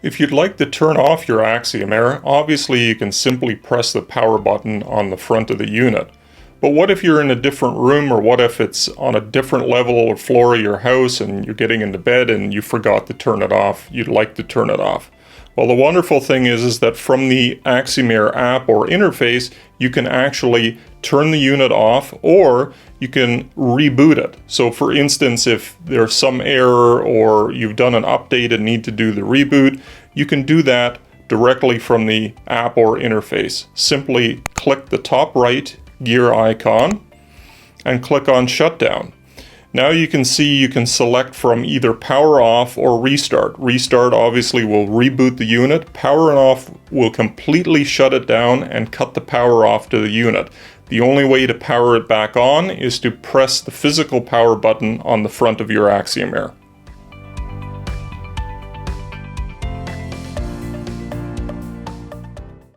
If you'd like to turn off your AxiomAir, obviously you can simply press the power button on the front of the unit. But what if you're in a different room, or what if it's on a different level or floor of your house and you're getting into bed and you forgot to turn it off, you'd like to turn it off? Well, the wonderful thing is that from the AxiomAir app or interface, you can actually turn the unit off, or you can reboot it. So for instance, if there's some error or you've done an update and need to do the reboot, you can do that directly from the app or interface. Simply click the top right gear icon and click on shutdown. Now you can see you can select from either power off or restart. Restart obviously will reboot the unit. Power off will completely shut it down and cut the power off to the unit. The only way to power it back on is to press the physical power button on the front of your AxiomAir.